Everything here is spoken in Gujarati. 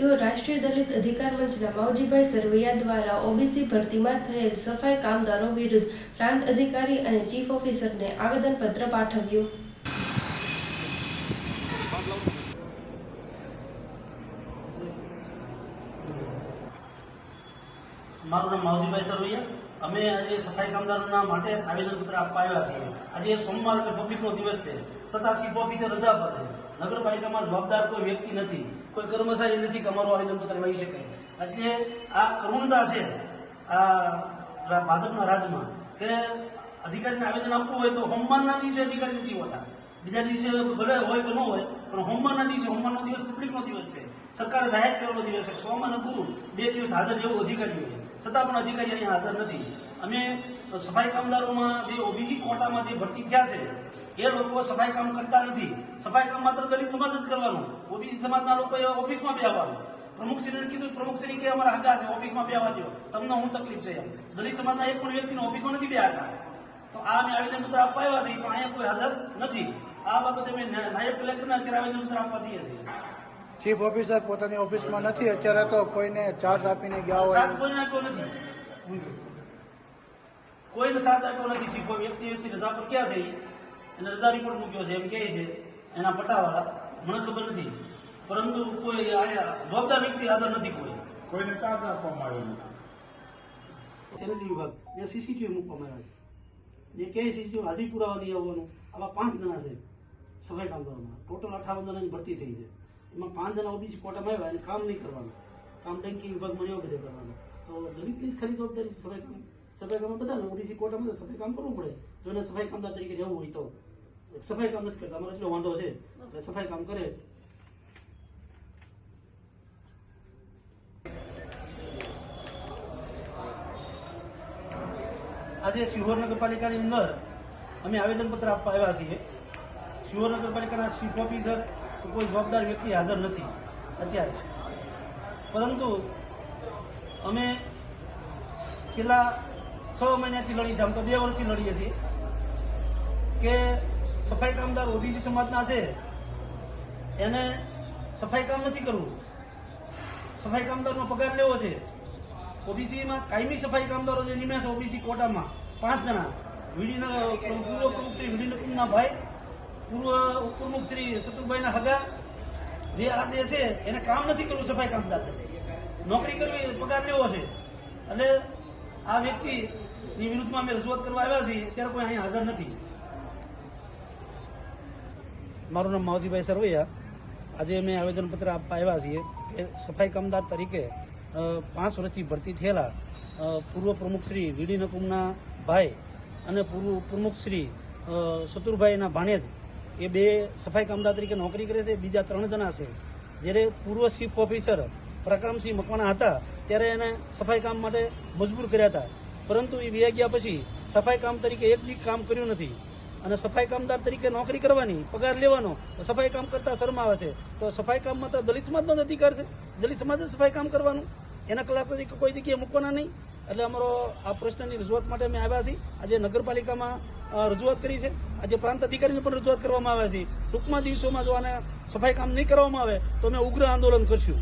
તેઓ રાષ્ટ્રીય દલિત અધિકાર મંચના માવજીભાઈ સરવૈયા દ્વારા ઓબીસી ભરતીમાં થયેલ સફાઈ કામદારો વિરુદ્ધ પ્રાંત અધિકારી અને ચીફ ઓફિસરને આવેદનપત્ર પાઠવ્યું. મારું નામ માવજીભાઈ સરવૈયા. અમે આજે સફાઈ કામદારોના માટે આવેદનપત્ર આપવા આવ્યા છીએ. આજે સોમવાર એટલે પબ્લિકનો દિવસ છે, છતાં ચીફ ઓફિસર રજા પર છે. નગરપાલિકામાં જવાબદાર કોઈ વ્યક્તિ નથી, કોઈ કર્મચારી નથી કે અમારું આવેદનપત્ર લઈ શકે. એટલે આ કરુણતા છે આ ભાજપના રાજમાં કે અધિકારીને આવેદન આપવું હોય તો સોમવારના દિવસે અધિકારી નથી હોતા. બીજા દિવસે ભલે હોય કે ન હોય, પણ સોમવારના દિવસે, સોમવારનો દિવસ પબ્લિકનો દિવસ છે, સરકારે જાહેર કરેલો દિવસ છે. સોમ અને ગુરુ 2 દિવસ હાજર રહેવું અધિકારીઓ છે, છતાં પણ અધિકારી અહીંયા હાજર નથી. અમે સફાઈ કામદારોમાં જે ઓબીસી કોટામાં જે ભરતી થયા છે એ લોકો સફાઈ કામ કરતા નથી. સફાઈ કામ માત્ર દલિત સમાજ જ કરવાનું. ઓબીસી સમાજના લોકોએ ઓફિસમાં બેસવાનું. પ્રમુખશ્રીને કીધું, પ્રમુખશ્રી કે અમારા હગા છે, ઓફિસમાં બેસવા દો, તમને હું તકલીફ છે. દલિત સમાજના એક પણ વ્યક્તિને ઓફિસમાં નથી બેહાડતા. તો આ અમે આવેદનપત્ર આપવા આવ્યા છીએ, પણ અહીંયા કોઈ હાજર નથી. આ બાબતે અમે નાયબ કલેક્ટરને અત્યારે આવેદનપત્ર આપવા જઈએ છીએ. ચીફ ઓફિસર પોતાની ઓફિસમાં નથી અત્યારે, તો કોઈને ચાર્જ આપીને ગયા હોય? સાથ કોઈને આપ્યો નથી, કોઈને સાથ આપ્યો નથી. કોઈ વ્યક્તિ રજા પર ક્યાં છે, એને રજા રિપોર્ટ મૂક્યો છે એમ કહે છે એના પટાવાળા, મને ખબર નથી. પરંતુ કોઈ આયા જવાબદાર વ્યક્તિ હાજર નથી. કોઈને ચાર્જ આપવામાં આવ્યો નથી. સેનેટરી વિભાગ જે સીસીટીવી મૂકવામાં આવ્યા છે, જે કહે સીસીટીવી હાજરી પુરાવા નહીં આવવાનું. આવા 5 જણા છે સફાઈ કામદારોમાં. ટોટલ 58 જણાની ભરતી થઈ છે. એમાં 5 જણા ઓબીસી કોટામાં આવ્યા અને કામ નહીં કરવાનું, કામ ડંકી વિભાગમાં એવો બધે કરવાનું. તો દલિતની જ ખરી જવાબદારી સફાઈ કામ બધાને ઓબીસી કોટામાં સફાઈ કામ કરવું પડે. જો એને સફાઈ કામદાર તરીકે રહેવું હોય તો. સફાઈ કામ નથી કરતા, અમારો એટલો વાંધો છે એટલે સફાઈ કામ કરે. આજે શિહોર નગરપાલિકાની અંદર અમે આવેદનપત્ર આપવા આવ્યા છીએ. શિહોર નગરપાલિકાના ચીફ ઓફિસર કોઈ જવાબદાર વ્યક્તિ હાજર નથી અત્યારે. પરંતુ અમે છેલ્લા 6 મહિનાથી લડીએ છીએ, આમ તો 2 વર્ષથી લડીએ છીએ કે સફાઈ કામદાર ઓબીસી સમાજના છે એને સફાઈ કામ નથી કરવું. સફાઈ કામદારનો પગાર લેવો છે. ઓબીસીમાં કાયમી સફાઈ કામદારો જે નિમ્યા છે ઓબીસી કોટામાં 5 જણા, પૂર્વ પ્રમુખ શ્રી વીડી નકુમના ભાઈ, પૂર્વ ઉપપ્રમુખ શ્રી શત્રુભાઈના હગા, જે આ જે છે એને કામ નથી કરવું. સફાઈ કામદાર નોકરી કરવી, પગાર લેવો છે. એટલે આ વ્યક્તિની વિરુદ્ધમાં અમે રજૂઆત કરવા આવ્યા છીએ, ત્યારે કોઈ અહીંયા હાજર નથી. મારું નામ માવજીભાઈ સરવૈયા. આજે અમે આવેદનપત્ર આપવા આવ્યા છીએ કે સફાઈ કામદાર તરીકે 5 વર્ષથી ભરતી થયેલા પૂર્વ પ્રમુખ શ્રી વીડી નકુમના ભાઈ અને પૂર્વ પ્રમુખ શ્રી શત્રુભાઈના ભાણેજ, એ 2 સફાઈ કામદાર તરીકે નોકરી કરે છે. બીજા 3 જણા છે. જ્યારે પૂર્વ ચીફ ઓફિસર પ્રકામસિંહ મકવાણા હતા ત્યારે એને સફાઈ કામ માટે મજબૂર કર્યા હતા, પરંતુ એ વ્યા ગયા પછી સફાઈ કામ તરીકે એક બી કામ કર્યું નથી. અને સફાઈ કામદાર તરીકે નોકરી કરવાની, પગાર લેવાનો, સફાઈ કામ કરતા શરમ આવે છે. તો સફાઈ કામ માત્ર દલિત સમાજનો જ અધિકાર છે, દલિત સમાજ જ સફાઈ કામ કરવાનું, એના કલાક તરીકે કોઈ જગ્યાએ મૂકવાના નહીં. એટલે અમારો આ પ્રશ્નની રજૂઆત માટે અમે આવ્યા છીએ. આજે નગરપાલિકામાં રજૂઆત કરી છે, આજે પ્રાંત અધિકારીને પણ રજૂઆત કરવામાં આવ્યા છે. ટૂંકમાં દિવસોમાં જો આને સફાઈ કામ નહીં કરવામાં આવે તો અમે ઉગ્ર આંદોલન કરશું.